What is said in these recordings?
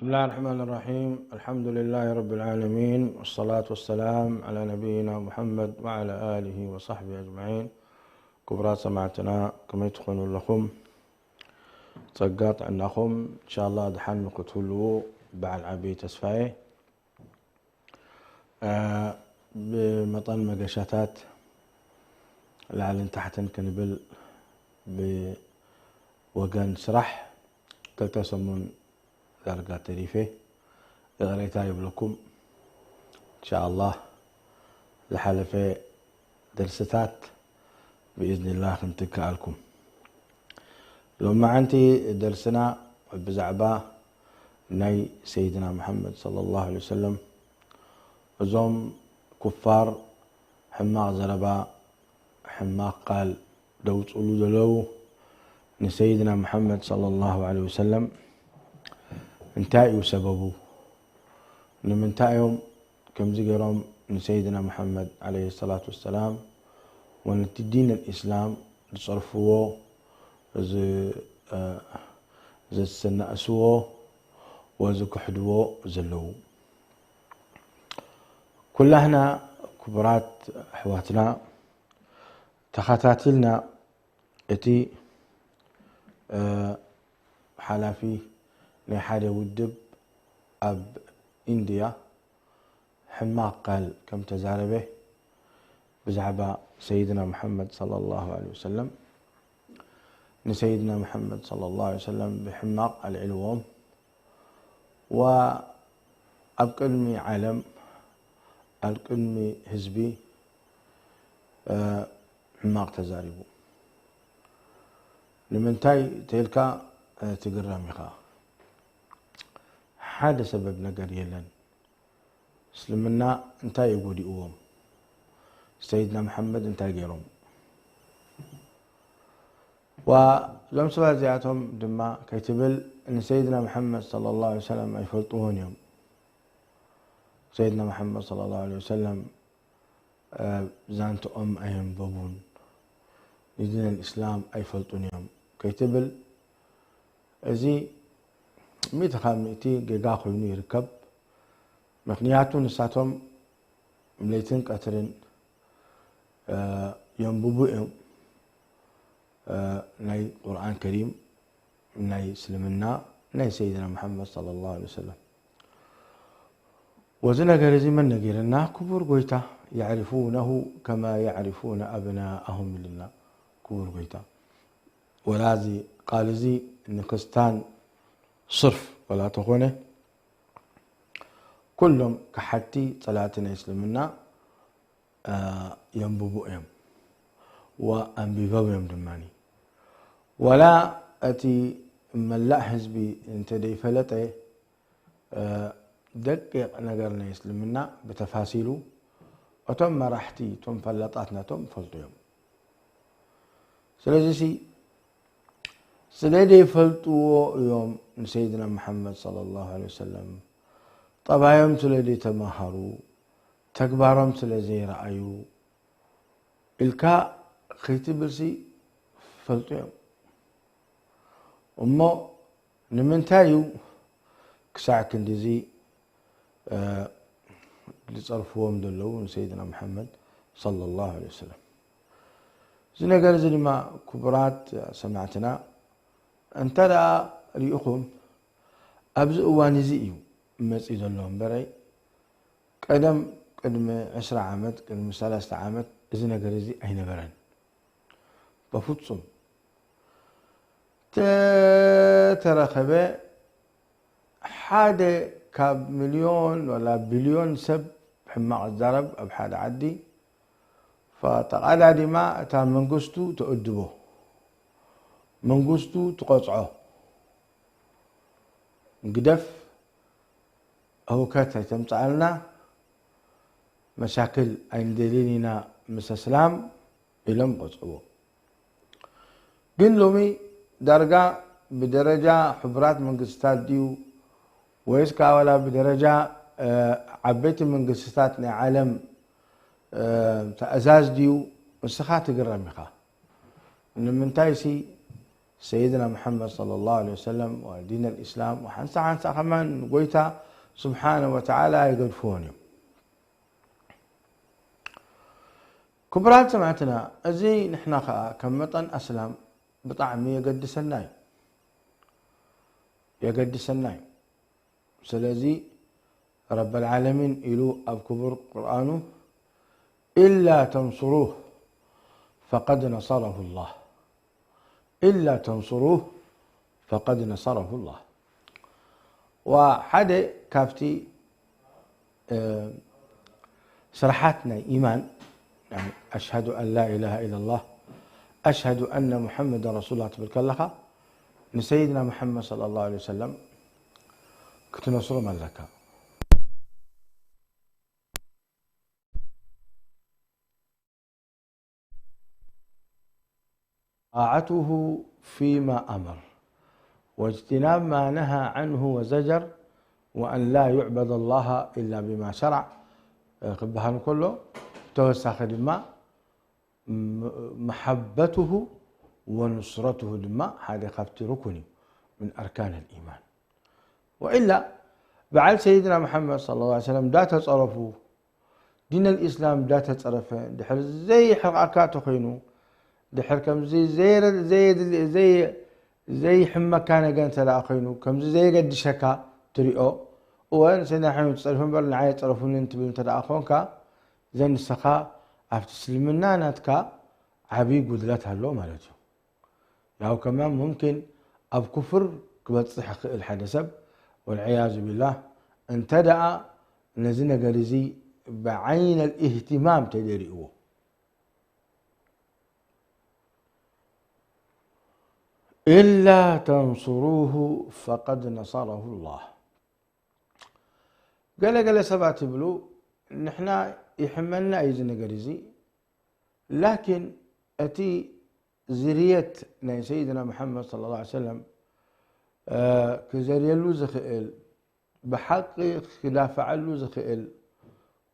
بسم الله الرحمن الرحيم. الحمد لله رب العالمين، والصلاة والسلام على نبينا محمد وعلى آله وصحبه أجمعين. كبرات سمعتنا كما يتخونوا لكم تصقاط عنكم إن شاء الله دحن قتلوا بعد عبي تسفاي بمطن مقشاتات لعلن تحتن كنبل بوقن سرح تلتسمون درجة تريفه يغريتها يبلكم إن شاء الله لحلفة درستات بإذن الله خنتكا لكم. لو ما عندي درسنا بزعبا ناي سيدنا محمد صلى الله عليه وسلم وزوم كفار حماق زربا حماق قال لو تقولوا دلو نسيدنا محمد صلى الله عليه وسلم انتايو سببه نمنتايهم كم زيقرهم نسيدنا محمد عليه الصلاة والسلام ونتدين الإسلام لصرفوه زي السنة أسوه وزي كحدوه زلوه كلنا كبرات حواتنا تخاتاتلنا اتي حلافي نحاده ودب أب إنديا حماق قال كم تزاربه بزعبا سيدنا محمد صلى الله عليه وسلم نسيدنا محمد صلى الله عليه وسلم بحماق العلوم وأبقلمي علم أبقلمي هزبي حماق تزاربه لمنتاي تلك تقراميخا هذا سبب نقر يلن سلمنا انتا يقولي اوهم سيدنا محمد انتا غيرهم ولم سبب زياتهم دما كيتبل ان سيدنا محمد صلى الله عليه وسلم يفلطون يوم سيدنا محمد صلى الله عليه وسلم زانت ايهم بابون لدين الاسلام يفلطون يوم كيتبل ازي ميت خامتي جيجا خوينو يركب مخنياتو نساتهم مليتن قترن ينبوبو ناي قرآن كريم ناي سلمنا ناي سيدنا محمد صلى الله عليه وسلم وزنا غرزي من نغيرنا كبر غويتا يعرفونه كما يعرفون ابناءهم لله كبر غويتا ولازي قال زي نكستان صرف ولا تخونه كلهم كحتي صلاتنا يسلمنا ينبوبو وانبيبو دماني ولا اتي ملا حزبي انت دي فلته دقيق نقرنا يسلمنا بتفاصيله وتم راحتي تم فلطاتنا تم فلطيهم سلازي سلادي فلتو يوم سيدنا محمد صلى الله عليه وسلم طبعاهم سلادي تمهروا تكبارهم سلازي رأيو الكا خيتبرسي فلتو يوم أما نمنتايو كساع كندزي اللي صرفوهم دلو سيدنا محمد صلى الله عليه وسلم زينا قال زي ما كبرات سمعتنا انت لا ريقهم ابزء وانزيو مسيد لهم بري قدم 10 عامات قدم 3 عامات زينا قال زي اين برن بفوتصم ترخبه حاده كاب مليون ولا بليون سب حماق الزرب بحال عدي فتقال عدي ما تا منقستو تؤدبه منقستو تقطعه قدف هو كاتها تمتعلنا مشاكل اين دليلنا مس اسلام الى قطعه قل لومي درجة بدرجة حبرات منقستات ديو ويسكا ولا بدرجة عبيت منقستاتنا عالم تأزاز ديو مسخات قراميخا من تايسي سيدنا محمد صلى الله عليه وسلم ودين الإسلام وحنسا كمان قويتا سبحانه وتعالى يقدفوني كبرات سمعتنا أزي نحنا كمطن أسلام بطعمي يقدس الناي سلازي رب العالمين إلو أب كبر قرآنه إلا تنصروه فقد نصره الله إلا تنصروه فقد نصره الله وحد كافتي صرحاتنا إيمان يعني أشهد أن لا إله إلا الله أشهد أن محمد رسول الله تبارك الله لسيدنا محمد صلى الله عليه وسلم كنت نصر ملكا طاعته فيما أمر واجتناب ما نهى عنه وزجر وأن لا يعبد الله إلا بما شرع قبهان كله توسخ دماء محبته ونصرته دماء هذا خفت ركني من أركان الإيمان وإلا بعد سيدنا محمد صلى الله عليه وسلم دا تصرفوا دين الإسلام دا تصرفه دحر زي حركات خينو دحر كم زي حما كان جانت لا خينو كم زي قد شكا تريو وين سيدنا محمد تصرفون برنا عايز تصرفون انت بنتلا أخونك زين السخاء أفتسلمنا ناتكا عبي قدرتها اللو مالتو يعني كمان ممكن أب كفر كبتصح الحدث والعياذ بالله انتدأ نزلنا قريزي بعين الاهتمام تدريئوه إلا تنصروه فقد نصره الله قال سبعة بلو نحنا يحملنا أيزنا قريزي لكن أتي زرية سيدنا محمد صلى الله عليه وسلم كزرية اللوز خئل بحق خلاف علوز خئل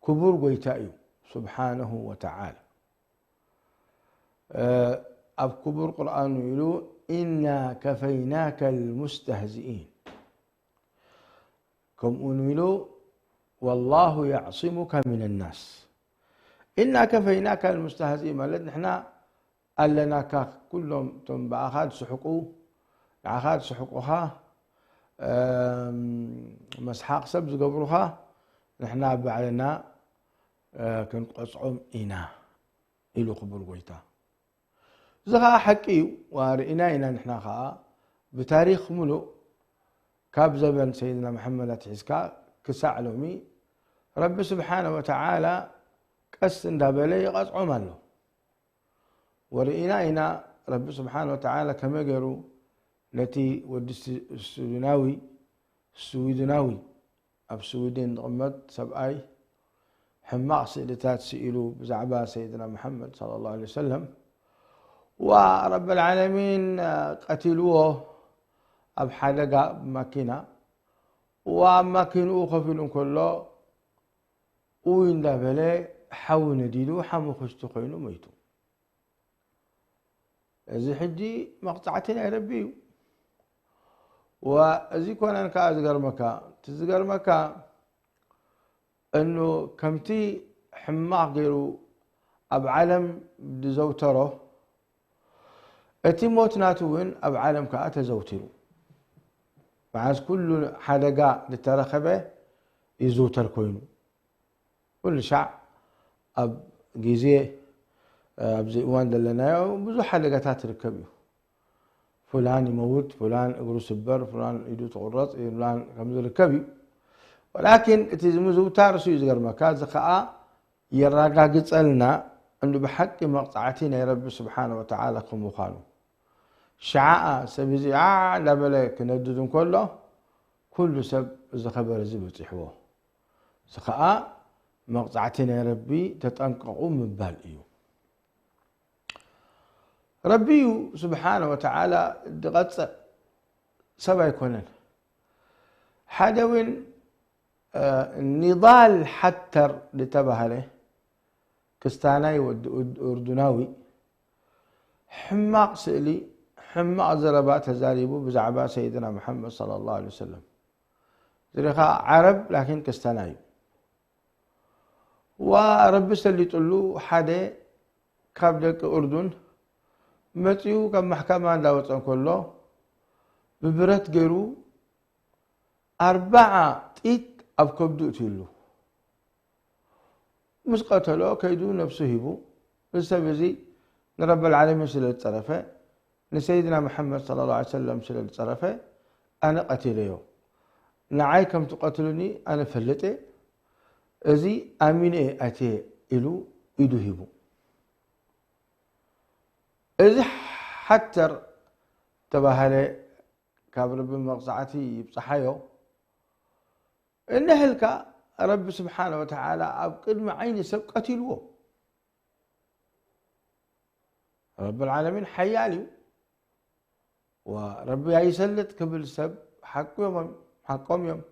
كبر قيتايو سبحانه وتعالى أب كبر قرآن يلو إنا كفيناك المستهزئين كم أنولو والله يعصمك من الناس إنا كفيناك المستهزئين مالت نحنا قال لنا كلهم تم بأخذ سحقوه عخاد سحقوها مسحاق سبز قبرها نحنا بعدنا كنقصعهم إنا إلو قبر قويتا زغا حقي وارئنا إنا نحنا خا بتاريخ ملو كاب زبن سيدنا محمد تحسكا كسعلومي رب سبحانه وتعالى كسن دابلي قصعو مالو ورئنا إنا رب سبحانه وتعالى كما قالوا التي ود السويدناوي أب سويدين غمد سبعي حماق سئلتات سئلوا بزعبا سيدنا محمد صلى الله عليه وسلم ورب العالمين قتلوه أب حلقة ماكينة وماكينة خفلون كله وين دابلي حاول نديدو حمو خشتقينو ميتو زي حجي مقطعتين يا ربي وزي كون أنا كأزقر مكا تزقر مكا إنه كمتي حماق غيرو أب علم بزوتره أتي موت ناتوين أب علم كأت زوترو بعد كل حلقة للترخبة يزوتر كوينو كل شع أب جيزيه أبزي وان دلنا وبزو حلقات ركبيه فلان يموت فلان اقرو سبر فلان يدو تغرط فلان كمز ركبي ولكن تزمزو تارسو يزغر مكا زقاء يراقا قصلنا انه بحق مقطعتين يا رب سبحانه وتعالى قم وخانو شعاء سبزي لبلك نددون كله كل سب زخبر زبط يحوه زقاء مقطعتين يا ربي تتنقعوا من بالإيو ربي سبحانه وتعالى قد سبع يكونن حدوين نضال حتر لتبه له كستاناي وأردناوي حماق سئلي حماق زربات هزاريبو بزعبا سيدنا محمد صلى الله عليه وسلم زريخا عرب لكن كستنايو ورب سليت له حدا كابدك أردن متيو كم محكمة داوتن كله ببرت جرو 4 طيت أبكبدو تيلو مش قتلوا كيدو نفسه هبو بسبب رب العالمين سلة الطرفة لسيدنا محمد صلى الله عليه وسلم سلة الطرفة أنا قتليه نعايكم تقتلوني أنا فلتي أزي أمين أتي إلو يدهبو إذا حتى تبهله كابر بمقصعتي يبصحيو إنه رب سبحانه وتعالى أبقد معيني سب قتلوه رب العالمين حيالي وربي يسلط قبل سب حقهم يوم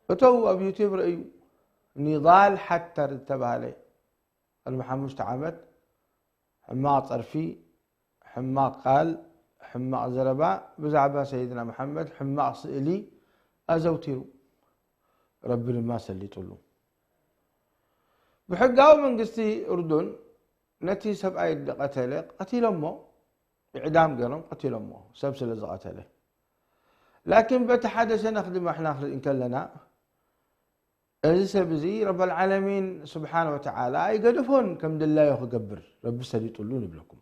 فتو أبي يوتيوب رأيو نضال حتى انتبه عليه المحمد تعمد حماق طرفي حماق قال حماق زرباء بزعبا سيدنا محمد حماق سئلي أزوتيرو ربي لما سليتوا له بحقاو من قستي أردن نتي 7 قتل أمه إعدام قرم قتل أمه سلسلة قتله لكن بتحدث نخدم احنا إن كان لنا سبزي رب العالمين سبحانه وتعالى يقدفون كم دلا ياخذ قبر رب سليتوا له بلكم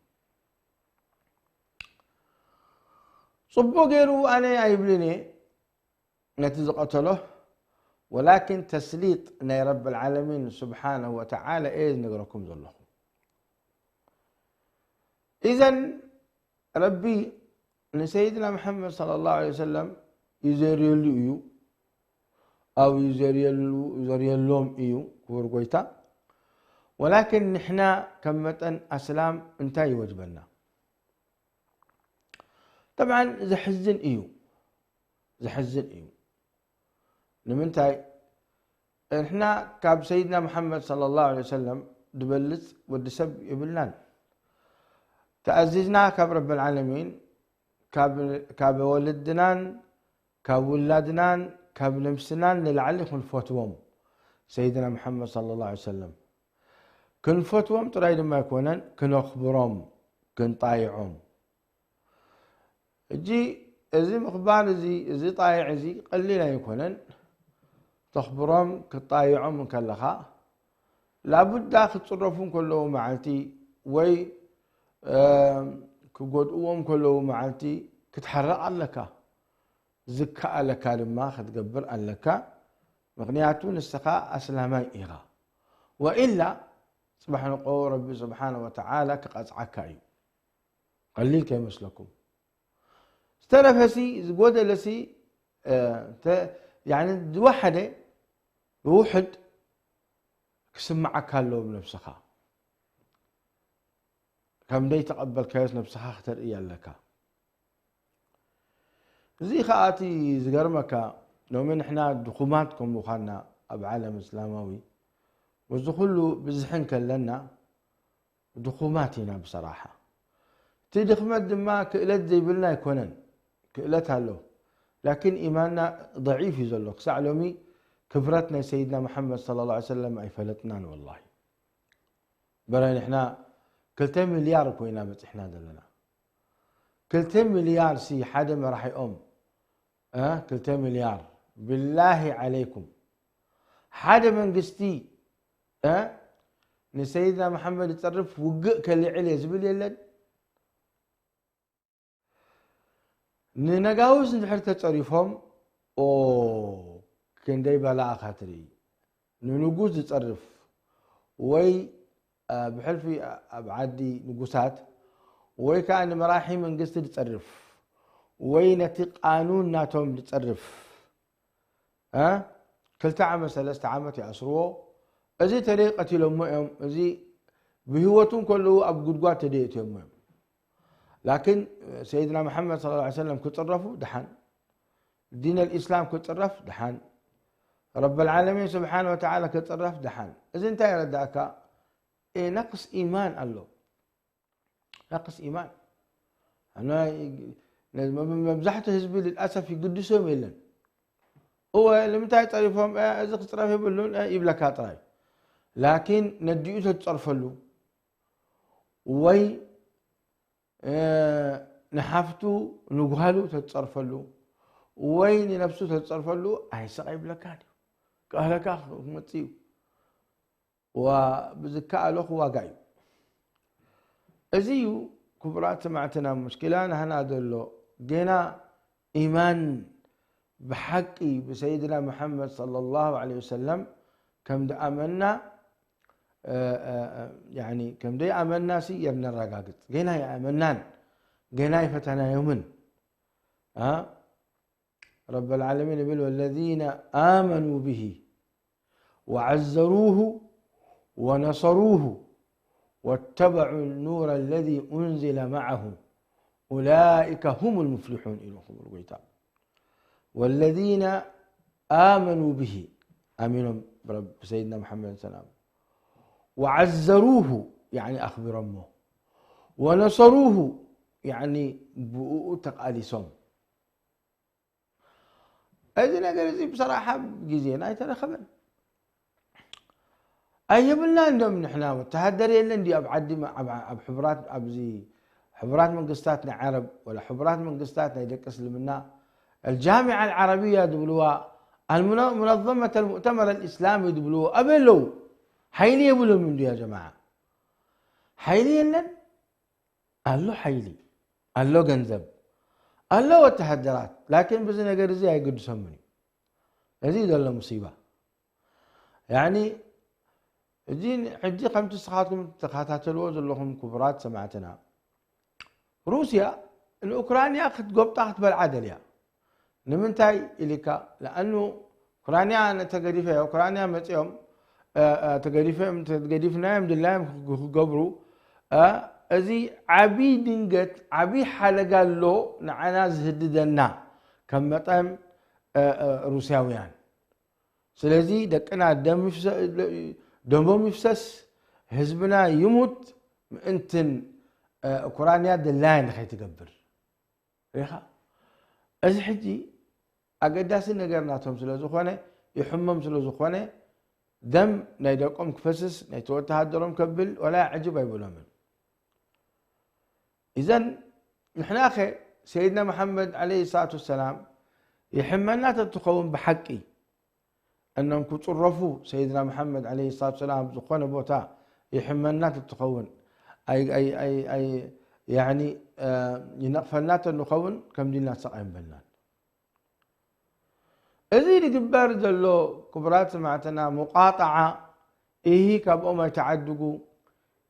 صبوا غيروا أنا أيبلني نتي قتله ولكن تسليط رب العالمين سبحانه وتعالى إيه نقرأكم ذلهم إذن ربي سيدنا محمد صلى الله عليه وسلم يزريل إيو أو يزريل لهم إيو كورغويتا ولكن نحنا كمتن أسلام انتهي وجبنا طبعا زحزن إيو لمنتهي احنا كاب سيدنا محمد صلى الله عليه وسلم دبلت ودسب يبلان تأززنا كاب رب العالمين كاب ولدنان كاب ولادنان كاب لمسنان للعلي خلفوتهم سيدنا محمد صلى الله عليه وسلم كن فتوهم تراي لما يكونن كن أخبرهم كن طايعهم جي ازي مخبار ازي طايع ازي قليلا يكونن تخبرهم كطايعهم من كلها لابد داخل تصرفون كله معلتي وي كقدوم كله معلتي كتحرق لك زكاء لك لما تقبر لك مغنياتون السخاء أسلامي إيغا وإلا سبحانه قول ربي سبحانه وتعالى كقطعك قليل كمثلكم استلفسي زقود لسي يعني وحده بوحد كسمعك هالو بنفسها كم دي تقبل كيس نفسها اختر إيا لك زي خاتي زقرمك لو من احنا دخوماتكم بخارنا بعالم اسلاموي والدخول بزحن كلنا دخوماتنا بصراحة تدخمت ما كإلت زي بالله يكونن كإلتها له لكن إيماننا ضعيف يزلق سعلومي كبرتنا سيدنا محمد صلى الله عليه وسلم أي فلتنا والله برا احنا كلتين مليار كوينا بس احنا دلنا كلتين مليار سي حدا ما راح يقوم كلتين مليار بالله عليكم حدا من قستي سيدنا محمد يتصرف وقق كاللي عليه زبل يلد ننقاوز نحر تصرفهم كندي بلا خاطري ننقوز يتصرف وي بحلفي أبعدي نقوسات وي كان مراحي من قست يتصرف وي نتي قانون ناتهم يتصرف كل تعمل 3 عامات يأسروه أزي طريقة لهم أزي بهوتهم كله أبقدقات تديت يوم لكن سيدنا محمد صلى الله عليه وسلم كتصرفوا دحان دين الإسلام كتصرف دحان رب العالمين سبحانه وتعالى كتصرف دحان إذا انت يردك نقص إيمان الله نقص إيمان أنا مبزحته حزبي للأسف يقدسهم إلا هو لم تعرفهم إذا اقترف يبلون يبلك هاتراي لكن نديوت تصرف له وي نحفتو نقهلو تتصرف له وين نفسه تتصرف له هاي سقى يبلك هذا كأهلك متيو وبذكاء له واقعي أزيو كبرات معتنا مشكلة نحن هذا جينا إيمان بحقي بسيدنا محمد صلى الله عليه وسلم كم دا آمنا يعني كم دا آمنا سيرنا الرقاقت جينا يا آمنان جينا يفتنا يومن رب العالمين يقول والذين آمنوا به وعزروه ونصروه واتبعوا النور الذي أنزل معه أولئك هم المفلحون إلىكم القيتاب والذين آمنوا به آمنوا برب سيدنا محمد صلى الله عليه وسلم وعزروه يعني أخبر أمه ونصروه يعني بؤتق آل صم أذن أقول بصراحة جزينا أي ترى خبر أيبنا عندهم نحنا والتهدر يلا ندي أبعد أب حبرات أبزي حبرات من قصتنا عرب ولا حبرات من قصتنا يدقس لمنا الجامعة العربية دبلوها المنظمة المؤتمر الإسلامي دبلوها أبلو حيلي يبلو من دي يا جماعة حيلي يلا قال له حيلي قال له جنزب قال له التهدرات لكن بزنا قرزي هاي قد سمني يزيد ولا مصيبة يعني الدين حجي قمت استخاتكم تخاتات الوز لهم كبرات سمعتنا روسيا الأوكرانيا أخذ قبط أخذ بالعدل يا نمنتاي إليك لأنه أوكرانيا أنا تقريفها أوكرانيا متيهم تقريفنا يمد الله قبرو أزي عبي دنقت عبي حلقة له نعنا زهددنا كم مطعم روسياويان سلازي دكنا دمهم يفسس حزبنا يموت انتن اوكرانيا دلاين خي تقبر ريخا ازي حجي اقداس نغرناتهم سلازخونه يحمم سلازخونه دم نايدقوم كفسس نايتو تهدرهم كبل ولا عجب يبولهم اذن نحنا اخي سيدنا محمد عليه الصلاه والسلام يحملنا تتقوم بحقي أنهم كتصرفوا سيدنا محمد عليه الصلاة والسلام زخون بوتا يحملنا تتقون أي يعني ينقفلنا النقون كم دينا سقيم بلنا إذا يقبر دلو كبرات معتنا مقاطعة إيه كابو ما يتعدقوا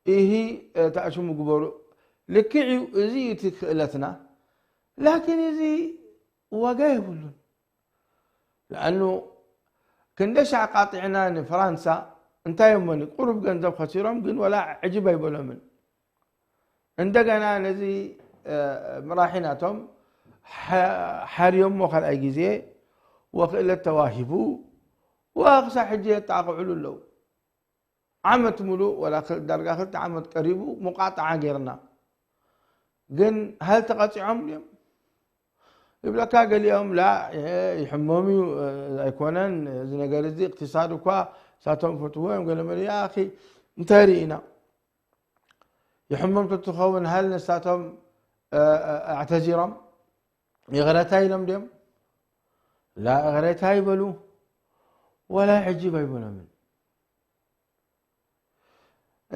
إيه تأشم قبروا لكعي إذا يتخلتنا لكن إذا وقايب لأنه كندشع قاطعنا فرنسا انت يومني قرب جنزب خسيرهم قن ولا عجب يبولهم من عندنا نزي مراحناتهم حاريوم وخل أجزاء وخل التواهبو وأقصى حجية تعقب علو له عمت ملو ولا درجة خلت عمت قريبو مقاطعة غيرنا قن هل تقطعهم اليوم يبقى قال اليوم لا يحمومي يكونن زي قالزي اقتصاد وكا ساتهم فتوهم قال لهم يا اخي انتارينا يحمم تتخون هل نساتهم اعتذرهم يغرتاي لم ديم لا غريتاي بلو ولا عجيب يبون من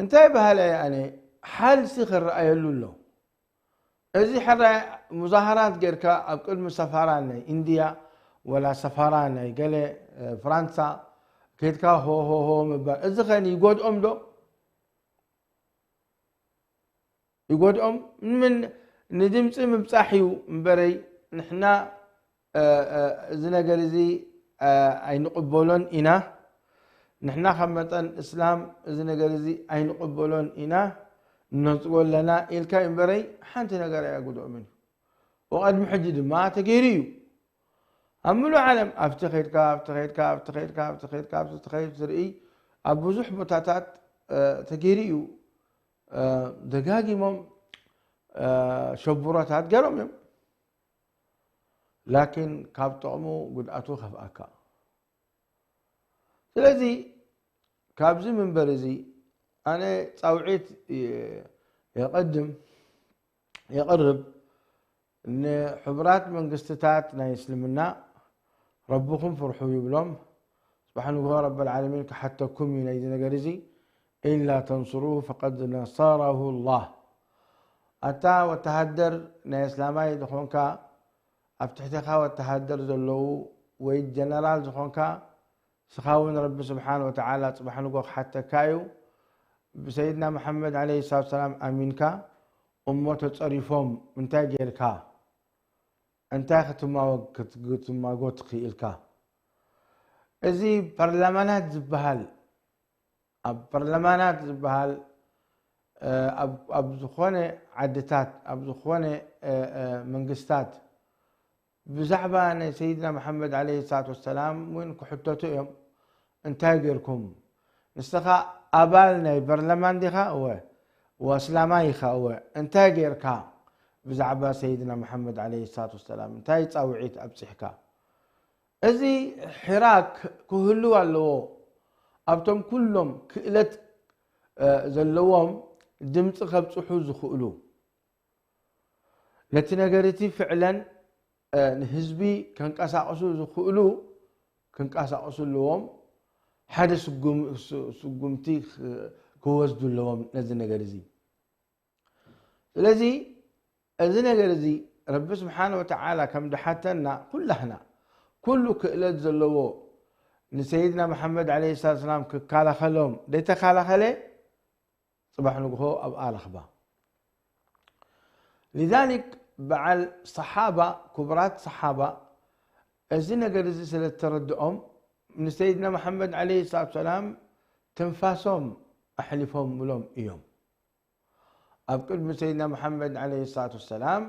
انتهي بهلا يعني حال سخر رأي له إذا حرة مظاهرات غيرك أبقى سفارة إنديا ولا سفارة قال فرنسا كيتكا هو مبا إذا كان يقود دو يقود من ندمت مبصحيو مبري نحنا زنا قالزي أي نقبلون إنا نحنا خمتن إسلام زنا قالزي أي نقبلون إنا نقول لنا إلكا إمبري حانتي نقرأ يقول منه وقد محجد ما تقيريو أملو علم أفتخير كاف سرئي أبو زح بطاطات تقيريو دقاقي مم شبرتات قالوا يوم لكن كاب طعمو قدأتو خفأكا ስለዚህ ካብዚ منبر زي أنا تصوعيت يقرب إن حبرات من قستات نا يسلمنا ربكم فرحوا يبلوم سبحانه رب العالمين حتى كم من أيدينا قرزي إلا تنصروه فقد نصره الله أتا وتهدر نا إسلامي دخونكا أفتحتها وتهدر زلو ويد جنرال دخونكا سخاون رب سبحانه وتعالى سبحانه حتى كايو بسيدنا محمد عليه الصلاة والسلام أمينكا أمته تصرفهم من تاجركا أنت ختما قوت خيلكا إذي برلمانات زبهال برلمانات زبهال أبزخونة عدتات أبزخونة منقستات بزعبة أن سيدنا محمد عليه الصلاة والسلام وين كحطته يوم انتاجركم نستخا أبالنا برلمان ديخا هو واسلاماي هو انتاجركا بزعبة سيدنا محمد عليه الصلاة والسلام انتاي تصوعيت أبصحكا إذي حراك كهلو اللو أبتم كلهم كإلت زلوهم دمت خبصحو زخؤلو لتنقرتي فعلا نهزبي كان قاساقسو زخؤلو كان قاساقسو لهم حدا سقمتي كوزدو لهم نزل نقرزي الذي أذن نقرزي رب سبحانه وتعالى كم دحتنا كلنا كل كإلت زلوه لسيدنا محمد عليه الصلاة والسلام كالا خلهم ديتا خالا خلي صباح نقهو أو آل أخبا لذلك بعد صحابة كبرات صحابة أزينا قرزي سلة تردؤهم من سيدنا محمد عليه الصلاة والسلام تنفاسهم أحلفهم ملوم إيوم أبقل من سيدنا محمد عليه الصلاة والسلام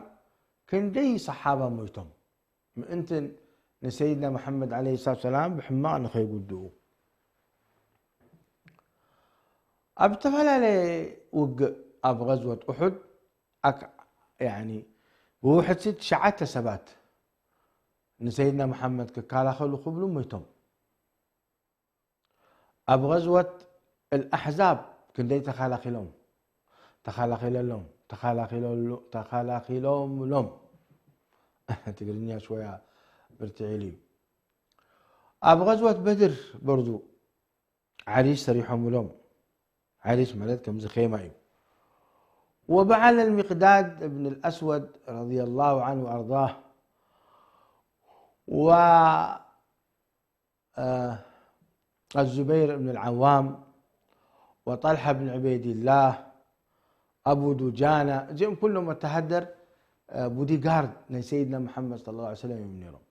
كن دي صحابة موتهم من أنت سيدنا محمد عليه الصلاة والسلام بحماء نخي قدوه أبتفل على وق أب غزوة أحد يعني وحد ست شعات سبات إن سيدنا محمد كالا خلو خبلو ميتم أب غزوة الأحزاب كندي تخالا خلهم تخالا خلهم تخالا خلهم لهم تقرني شوية برتعيلي أب غزوة بدر برضو عريس سريحهم لهم عريس مالت كم زخيمة وبعل المقداد بن الأسود رضي الله عنه وأرضاه و الزبير بن العوام وطلحة بن عبيد الله أبو دجانة جم كلهم متهدر بودي جارد سيدنا محمد صلى الله عليه وسلم يمنيرهم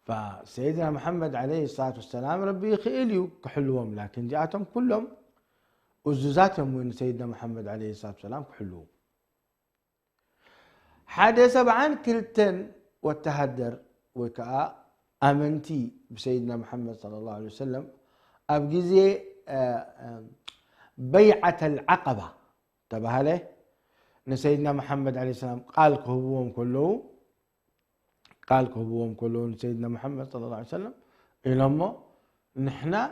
فسيدنا محمد عليه الصلاة والسلام ربي يخيليو كحلوهم لكن جاءتهم كلهم وزوزاتهم من سيدنا محمد عليه الصلاة والسلام كحلوهم حادث عن كلتن والتهدر وكا أمنتي بسيدنا محمد صلى الله عليه وسلم أبجزي بيعة العقبة انتبه له ان سيدنا محمد عليه السلام قال كهبوهم كلهم سيدنا محمد صلى الله عليه وسلم إلما نحنا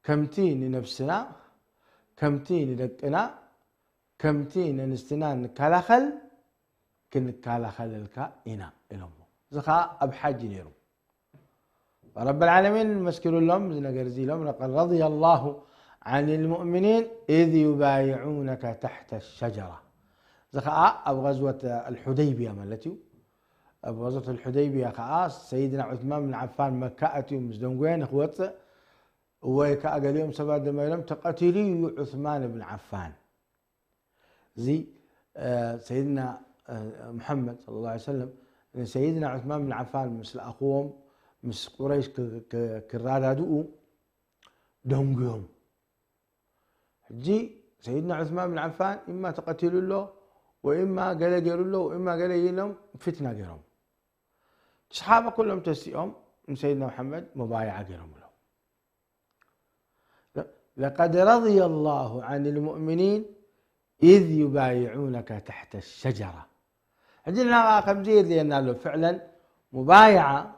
كمتين لنفسنا كمتين لدقنا كمتين نستنان نكالخل كنكالخل الكا إنا إلما زخاء أبحاج نيرو رب العالمين مسكروا لهم زنقرزي لهم لقد رضي الله عن المؤمنين إذ يبايعونك تحت الشجرة زخاء أو غزوة الحديبية مالتي أبو غزوة الحديبية خاص سيدنا عثمان بن عفان مكأتي ومزدنقين اخوته ويكا قال يوم سباد ما لم تقتلي عثمان بن عفان زي سيدنا محمد صلى الله عليه وسلم سيدنا عثمان بن عفان مثل أخوهم مس قريش كرادة دؤو دنقهم جي سيدنا عثمان بن عفان إما تقتلوا له وإما قال له وإما قال لهم فتنة قالهم أصحابه كلهم تسيئهم من سيدنا محمد مبايعة قالهم له لقد رضي الله عن المؤمنين إذ يبايعونك تحت الشجرة. عندنا خمزير لأن له فعلا مبايعة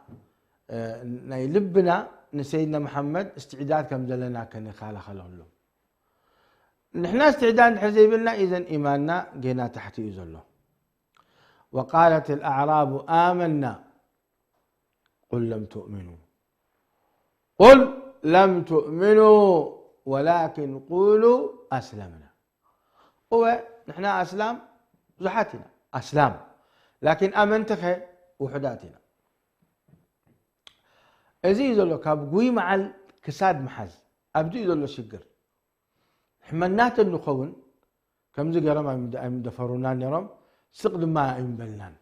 يلبنا نسيدنا محمد استعداد كم زلنا كان خاله خلهم له. نحن استعداد حزيبنا إذا إيماننا جينا تحت يزله. وقالت الأعراب آمنا قل لم تؤمنوا قل لم تؤمنوا ولكن قولوا أسلمنا. هو نحن أسلام زحاتنا أسلام لكن أمنتك وحداتنا إذا يزلو كابقوي مع الكساد محز أبدو يزلو شقر حمنات النخون كم زقر ما يمدفرونا نرم سقد ما ينبلنان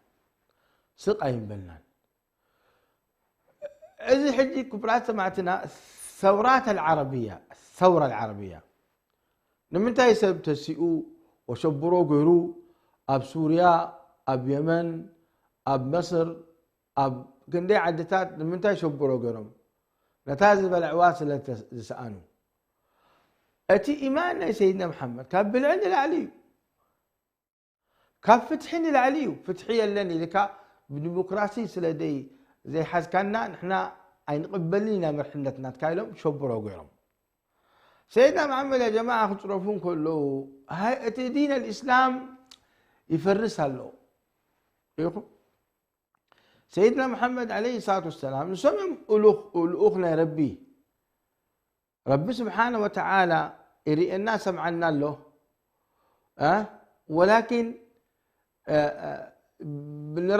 سق ينبلنان. إذا حجي كبرات سمعتنا الثورات العربية الثورة العربية نمنتا يسبب تسيئو وشبرو غيرو أب سوريا أب يمن أب مصر أب كندي عدتات نمنتا يشبرو غيرهم نتازل العواص اللي تسألوا أتي إيماننا سيدنا محمد كان بالعلم العلي كان فتحين العلي فتحية لنا لك بديمقراطية سلدي زي حاز كنا نحنا أين قبلنا مرحلتنا تكايلهم شبروا غيرهم. سيدنا محمد يا جماعة خطرفون كله هاي دين الإسلام يفرسها له. سيدنا محمد عليه الصلاة والسلام نسمم الأخنا ربي ربي سبحانه وتعالى يري الناس سمعنا له ولكن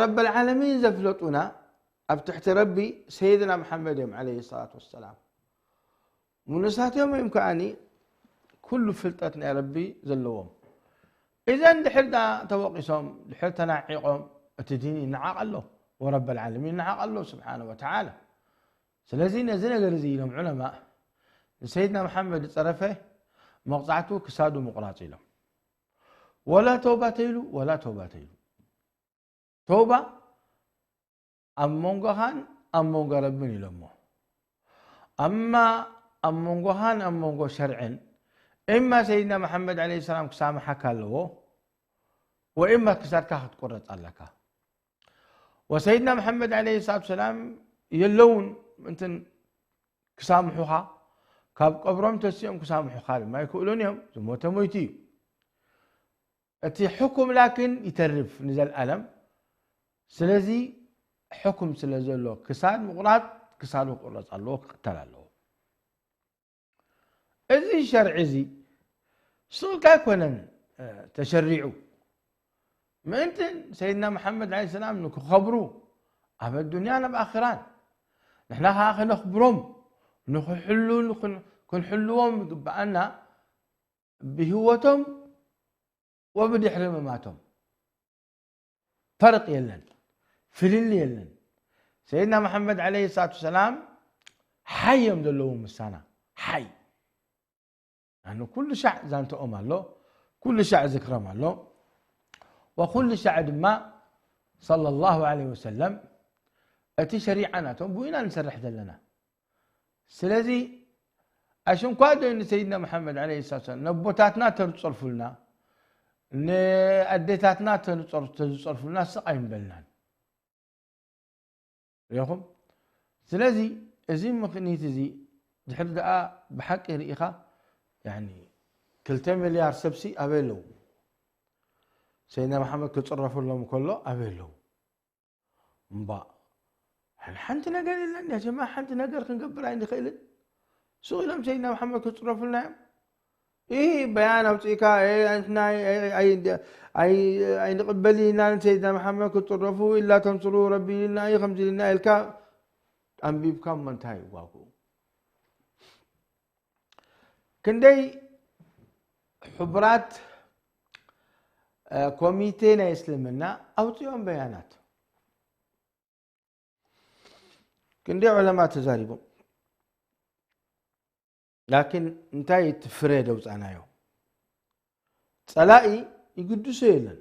رب العالمين زفلطنا أفتحت ربي سيدنا محمد عليه الصلاة والسلام منسات يوم يمكاني كل فلتتنا يا ربي زلوهم. إذا دحرنا توقسهم دحرتنا نعيقهم تديني نعاق الله ورب العالمين نعاق الله سبحانه وتعالى. سلازين زين غرزي لهم علماء سيدنا محمد صرفه مقطعته كساد مقراطي له ولا توبة له ولا توبة له توبة أمونغهان أمونغ ربني لمه أما أمونغهان أمونغ شرعا إما سيدنا محمد عليه السلام كسامحك له وإما كسار كاخد قرة لك. وسيدنا محمد عليه الصلاة والسلام يلون أنت كسامحوها كاب قبرهم تسيهم كسامحوا خالد ما يقولون يوم زموت مويتي أتي حكم لكن يترف نزل ألم سلازي حكم سلازي له كساد مقرات كساد مقرات الله قتل الله. إذي شرع زي سوق كنا تشرعوا ما أنت سيدنا محمد عليه السلام نك خبروا أما الدنيا أنا بآخران نحن آخر نخبرهم نحلوا نحلوهم بأن بهوتهم وبدحر مماتهم فرق يلن فلل يلن. سيدنا محمد عليه الصلاة والسلام حي يمدلهم السنة حي لأنه يعني كل شع زانت أمر له كل شع ذكر له وكل شعب ما صلى الله عليه وسلم أتي شريعتهم بوينا نسرح دلنا. سلازي أشون قادوا إن سيدنا محمد عليه الصلاة والسلام نبوتاتنا تصرفوا لنا أديتاتنا تصرفوا لنا سقايم بلنا ياهم. سلازي أزيم مخنيت زي دحر دقا بحق رئيخة يعني كلتا مليار سبسي أبيلو سيدنا محمد كتصرفوا لهم كله أبيلو مبا حنتنا قال لنا يا جماعة حنتنا قال نقبل عندي خيلد سوي لهم سيدنا محمد كتصرفوا لنا إيه بيان أو تيكا إيه أنتنا أي نقبلينا سيدنا محمد كتصرفوا إلا تنصروا ربي لنا أي خمس لنا الكا أم بكم من تاي واقو كندي حبرات كوميتينا يسلمنا أو تيوم بيانات كندي علماء تزاربوا لكن انتهي تفريد وزعنا يوم صلائي يقدسوا يلن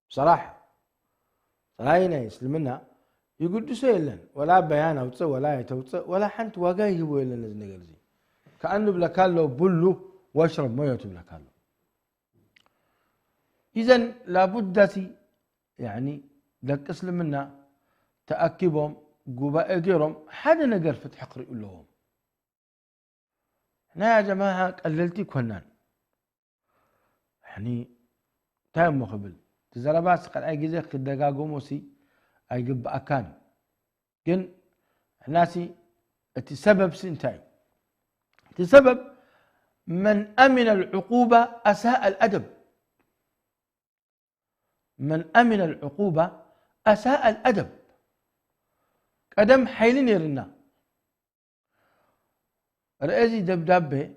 بصراحة صلائينا يسلمنا يقدسوا يلن ولا بيان أوتصى ولا يتوتصى ولا حنت واقعي يبوا يلن نزنقرزي كأنه بلكالو بلو واشرب مية بلكالو إذن لابد يعني دك اسلمنا تأكبهم قباء غيرهم حدا نقر فتح قرئ لهم. احنا يا جماعة قللتي كونان يعني تايم مخبل تزربات قال اي جزء دقاقو موسي اي قب اكان جن ناسي السبب سنتاي السبب من امن العقوبة اساء الادب. من امن العقوبة اساء الادب. قدم حيلين يرنا رئيسي دبدابه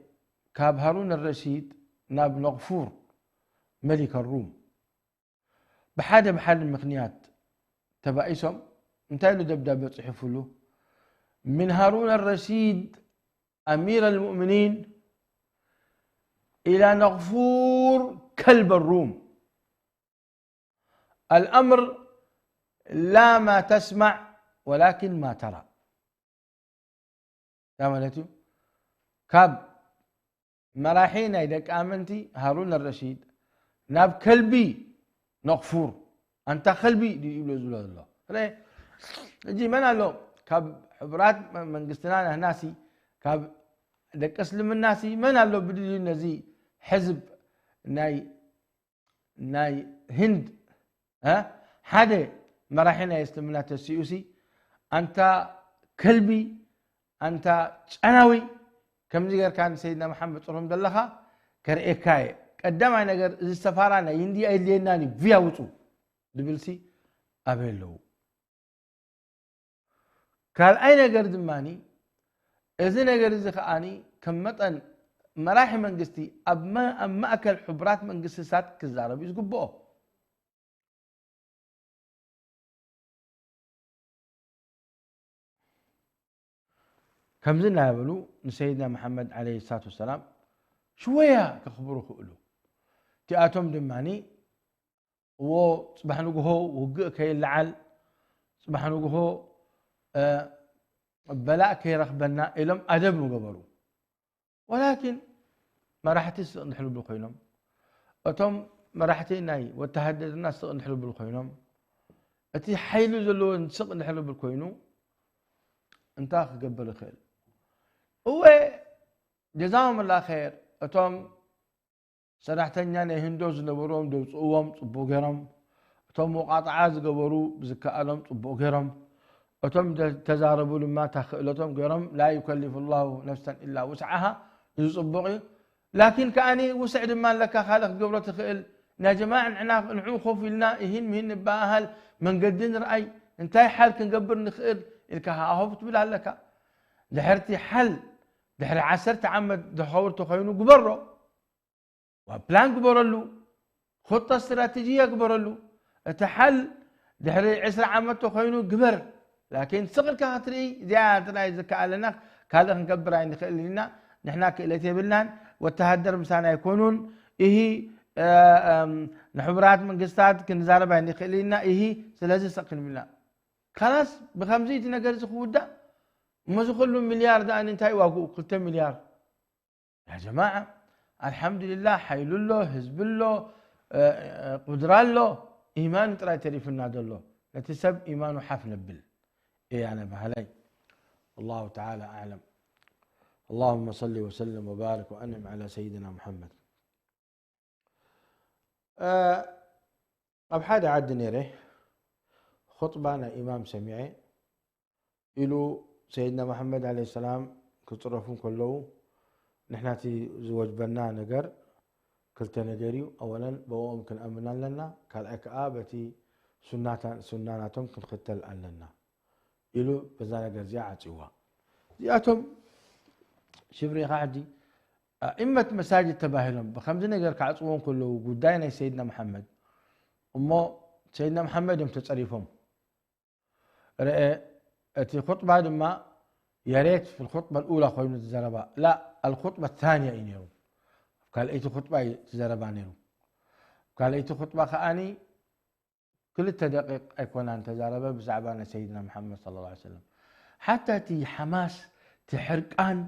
كاب هارون الرشيد ناب نغفور ملك الروم بحاجة المقنيات تبعيسهم انتهى له دبدابه صحفوا له من هارون الرشيد امير المؤمنين الى نغفور كلب الروم. الامر لا ما تسمع ولكن ما ترى. يا كاب مراحينا إذا آمنتي هارون الرشيد ناب كلبي نغفور أنت خلبي دي يقول الله ليه يجي من له كاب حبرات من قستنا ناسي كاب دك أسلم الناسي من له بدي نزي حزب ناي هند ها حدا مراحينا يسلمنا تسيوسي أنت كلبي أنت أناوي كم زير كان سيدنا محمد صلى الله عليه وسلم كرئكاي قدام اي نجر السفارانا يندي اي ليناني فيا وصو دبلسي ابيلو قال اي نجر دماني اذا نجر زخاني كمطن مراحي منغستي اما اكل حبرات منغسسات كزارب يزغبو كم زنا يبلو سيدنا محمد عليه الصلاه والسلام شويه كخبروا خلو تياتهم دماني و صباح نقهو وقق كي اللعل صباح نقهو بلاء كي رخبنا إلهم أدب نقبروا ولكن ما راح نحلو بالخينهم أتم ما راح ناي وتهدد الناس نحلو بالخينهم أتي حيلو زلو نسق نحلو بالخينو انتاخ قبل الخير هو جزاهم الله خير أتم سرحتني أنا هندوز نبروم دوز قوم صبو غيرهم أتم مقاطعات قبروا بزكالهم صبو غيرهم أتم تزاربوا لما تخلتهم غيرهم لا يكلف الله نفسا إلا وسعها يصبغي لكن كأني وسع ما لك خالق قبرة تخيل يا جماعة احنا نحو خوف لنا يهن مهن باهل من قدين رأي انتهي حال كنقبر نخيل الكها هوبت بلا لك دحرتي حل دحر عسرت عمد دحورت خينو قبره وبلان قبرلو خطة استراتيجية قبرلو تحل دحري عسر عمته خينو قبر لكن صغر كهاتري زيادة الذكاء لنا كهذا نقبر عند خلينا نحن كإلتي بلان والتهدر مسانا يكونون إيه نحبرات من قصات كنزارب عند خلينا إيه سلازي سقن منا خلاص بخمسين نقرز خودا ما زخلوا مليار ده أن انتهي واقو قلت مليار يا جماعة الحمد لله حيل له حزب له قدران له إيمان ترى تعرف النادي له لا تسب إيمانه حفن بال إيه أنا بهلي الله تعالى أعلم. اللهم صل وسلم وبارك وأنعم على سيدنا محمد. أبحاد عاد نيره خطبنا إمام سميعي إلو سيدنا محمد عليه السلام كتصرفون كله نحناتي زوج بنا نجر كلتا نجريو أولا بو ممكن أمنا لنا كالأكآبتي سناتهم كن ختل أن لنا إلو بزانا نجر زياعة سوا زياتهم شبري قاعدي أئمة مساجد تباهلهم بخمس نجر كعصوهم كله قداينا سيدنا محمد أمو سيدنا محمد يوم تصريفهم رأي أتي خطبة ما يا ريت في الخطبة الأولى خوينا تزربا لا الخطبة الثانية إنيرو قال أيتو خطبة تزربا نيرو قال أيتو خطبة خاني كل التدقيق أكون أن تزربا بزعبان سيدنا محمد صلى الله عليه وسلم حتى تي حماس تحرقان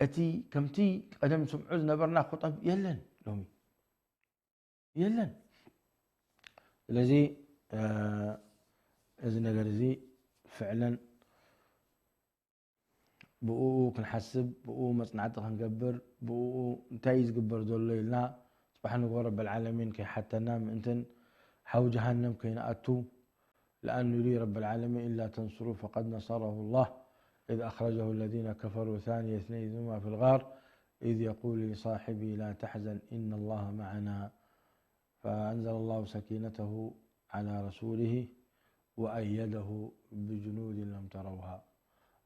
أتي كمتي قدم سمعوز نبرنا خطب يلن لومي يلن ስለዚህ እዚ ነገር እዚ فعلا ብኡ ክንሓስብ ብኡ መፅናዕቲ ክንገብር ብኡ እንታይ ዝግበር ዘሎ ኢልና صباح نقول رب العالمين كي حتى نام انتن حو جهنم كي نأتو لأنه لي رب العالمين إلا تنصروا فقد نصره الله إذ أخرجه الذين كفروا ثاني اثنين هما في الغار إذ يقول لصاحبه لا تحزن إن الله معنا فأنزل الله سكينته على رسوله وأيده بجنود لم تروها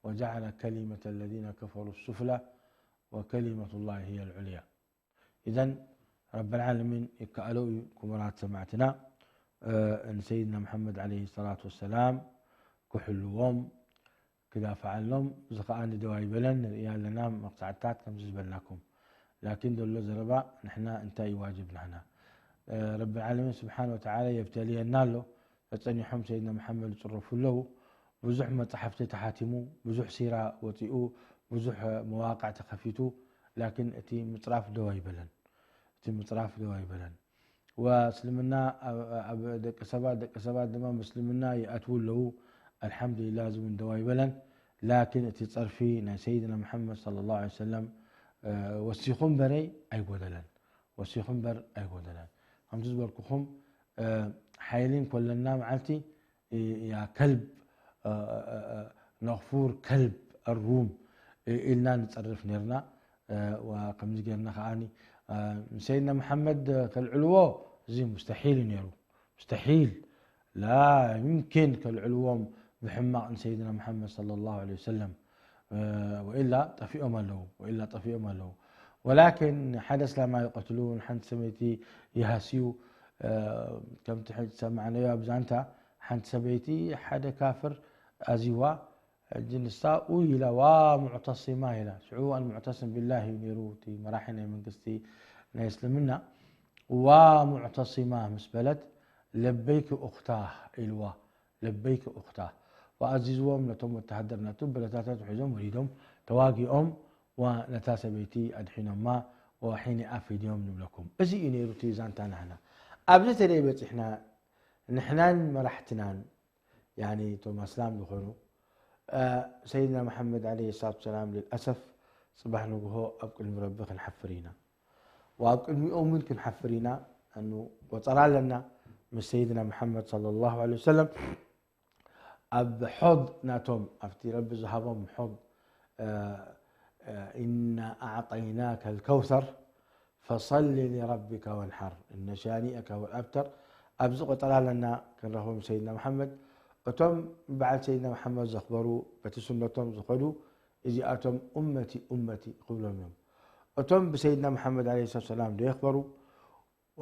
وجعل كلمة الذين كفروا السفلى وكلمة الله هي العليا. إذن رب العالمين يكألوا كمرات سمعتنا أن سيدنا محمد عليه الصلاة والسلام كحلوهم كذا فعلهم زقان دواي بلن ريال لنا مقطعتات كم زبلناكم لكن دول زربا نحنا انتهي واجبنا هنا. رب العالمين سبحانه وتعالى يبتلي النالو فتنيحهم سيدنا محمد يصرفوا له بزح مصحفتي تحاتمو بزح سيرة وطيئو بزح مواقع تخفيتو لكن اتي مطراف دواي بلن مطراف دواي بلن وسلمنا دك سبات دما مسلمنا يأتون له الحمد لله لازم دواي بلن لكن اتي تصرفي سيدنا محمد صلى الله عليه وسلم وسيخم بري اي قدلن وسيخم بر اي قدلن هم تزبركم حايلين كلنا معلتي يا كلب نغفور كلب الروم إلنا نتصرف نيرنا وكم زجرنا خاني سيدنا محمد كالعلوة زي مستحيل نيرو مستحيل لا يمكن كالعلوة بحماق سيدنا محمد صلى الله عليه وسلم وإلا طفئوا له وإلا طفئوا له ولكن حدث لما يقتلون حنت سميتي يهاسيو كم تحج سمعنا يا بزانتا حنت سبيتي حدا كافر أزيوا الجنسا ويلا ومعتصما إلى شعوع المعتصم بالله نيروتي مراحنا من قستي نيسلمنا ومعتصما مسبلت لبيك أختاه إلوا لبيك أختاه وأزيزوهم لتم التهدرنا تبلتاتات وحزهم وريدهم تواقيهم ونتاسبيتي أدحينهم ما وحين أفيد يوم نملكم أزي نيروتي زانتانا هنا أبنت ليبت إحنا نحنان مرحتنان يعني توما اسلام دخلوا سيدنا محمد عليه الصلاة والسلام للأسف صباح نقول أبقى المربخ نحفرينا وأبقى المؤمن كنحفرينا أنه وطلع لنا من سيدنا محمد صلى الله عليه وسلم أب حض ناتهم أفتي رب زهبهم حض إنا أعطيناك الكوثر فصل لربك وانحر إن شانئك هو الأبتر أبزق طلع لنا كان رهم سيدنا محمد أتم بعد سيدنا محمد زخبروا بتسنتهم زخدوا إذا أتم أمتي أمتي قبلهم يوم أتم بسيدنا محمد عليه الصلاة والسلام دي يخبروا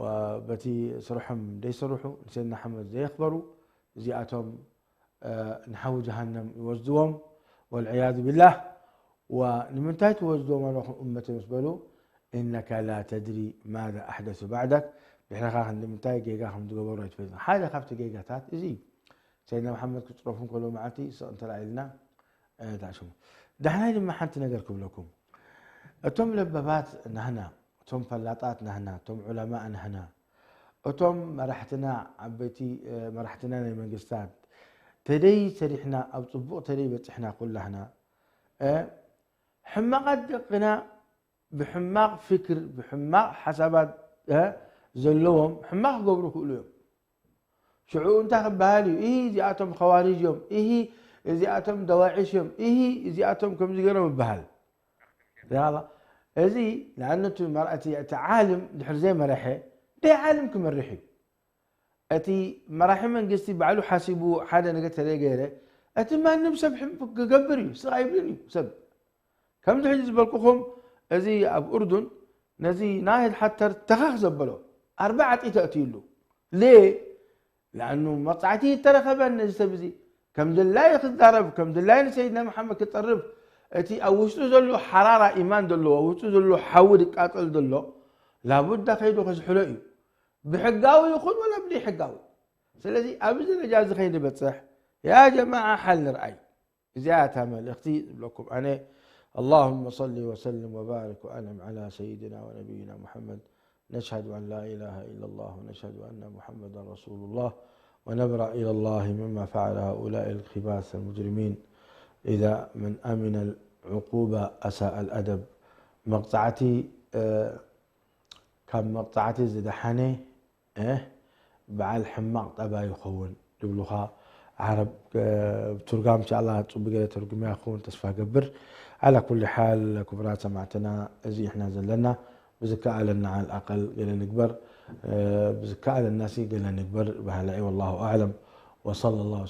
وبتي صرحهم دي صرحوا سيدنا محمد دي يخبروا إذا أتم نحو جهنم يوزدوهم والعياذ بالله ونمنتهي توزدوهم لهم أمتي مسبلوا إنك لا تدري ماذا أحدث بعدك بحنا نمنتهي جيجا هم تقبلوا رأيت فينا حاجة خفت جيجا تات إزي سيدنا محمد كتروفون كلهم معتي انت لنا تعشوا دحنا لما حنت نقركم لكم اتم لبابات نهنا اتم فلاطات نهنا اتم علماء نهنا اتم مرحتنا عبيتي مرحتنا لمنقستات تدي سريحنا او طبق تدي بتحنا كلنا حماق دقنا بحماق فكر بحماق حسابات زلوهم حماق قبروا كل يوم شعور انت بهالي ايه زياتهم خوارج يوم ايه زياتهم دواعش يوم ايه زياتهم كم زيقروا بهال يلا ازي لانه مرأتي عالم دحر زي مرحي ده عالم كم الرحي اتي مراحي من قصتي بعلو حاسبوا حدا نقلت لي غيره اتي ما نبسب قبري صايب لي سب كم تحجز بالكم ازي اب اردن نزي ناهد حتى تخخ زبلو 4 تاتي له ليه؟ لأنه مطعتي ترى خبر نجسبزي كم دلاي خضرب كم دلاي سيدنا محمد كتقرب اتي اوشتو زلو حرارة إيمان دلو اوشتو زلو حود قاتل دلو لابد خيدو خزحلو بحقاوي يخذ ولا بدي حقاوي سلازي أبزل جاز خيدي بتصح يا جماعة حل رأي زيادة مال اختي لكم أنا اللهم صل وسلم وبارك وأنعم على سيدنا ونبينا محمد نشهد أن لا إله إلا الله ونشهد أن محمدا رسول الله ونبرأ إلى الله مما فعل هؤلاء الخباث المجرمين. إذا من أمن العقوبة أساء الأدب. مقطعتي كم مقطعتي زدحاني بعل حماق طبا يخون يبلوها عرب بترجم إن شاء الله تطبق ترجمة يخون تصفى قبر. على كل حال كبرات سمعتنا زي إحنا زلنا بذكاء لنا على الأقل قلنا نكبر بذكاء للناس قلنا نكبر بهالعي والله أعلم. وصلى الله وسلم